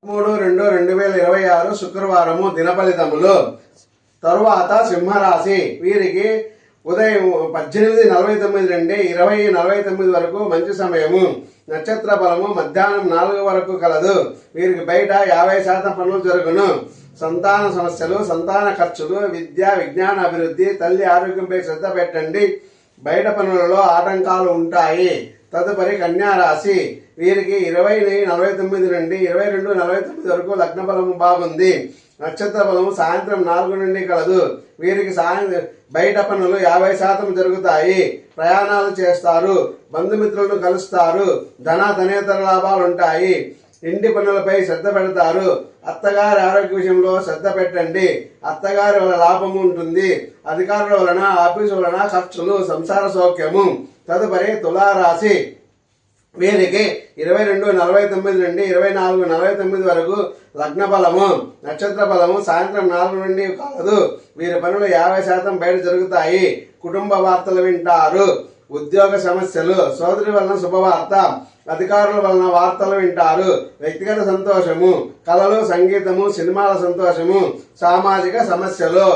3/2/2026 శుక్రవారము దిన ఫలితములు. తరువాత సింహరాశి వీరికి ఉదయం 18:49 నుండి 20:49 వరకు మంచి సమయము. నక్షత్ర బలము మధ్యాహ్నం 4 వరకు కలదు. వీరికి బయట 50% పనులు జరుగును. సంతాన సమస్యలు, సంతాన ఖర్చులు, విద్య విజ్ఞాన అభివృద్ధి, తల్లి ఆరోగ్యంపై శ్రద్ధ పెట్టండి. బయట పనులలో ఆటంకాలు ఉంటాయి. తదుపరి కన్యా రాశి వీరికి 20:49 నుండి 22:49 వరకు లగ్న బలము బాగుంది. నక్షత్ర బలము సాయంత్రం 4 నుండి కలదు. వీరికి బయట పనులు 50% జరుగుతాయి. ప్రయాణాలు చేస్తారు. బంధుమిత్రులను కలుస్తారు. ధనేతర లాభాలు ఉంటాయి. ఇంటి పనులపై శ్రద్ధ పెడతారు. అత్తగారి ఆరోగ్య విషయంలో శ్రద్ధ పెట్టండి. అత్తగారి వల్ల లాభము ఉంటుంది. అధికారుల వలన, ఆఫీసు వలన ఖర్చులు, సంసార సౌఖ్యము. తదుపరి తులారాశి వీరికి 22:49 నుండి 24:49 వరకు లగ్న బలము. నక్షత్ర బలము సాయంత్రం 4 నుండి కలదు. వీరి పనులు 50% బయట జరుగుతాయి. కుటుంబ వార్తలు వింటారు. ఉద్యోగ సమస్యలు, సోదరి వలన శుభవార్త, అధికారుల వలన వార్తలు వింటారు. వ్యక్తిగత సంతోషము, కళలు, సంగీతము, సినిమాల సంతోషము, సామాజిక సమస్యలు.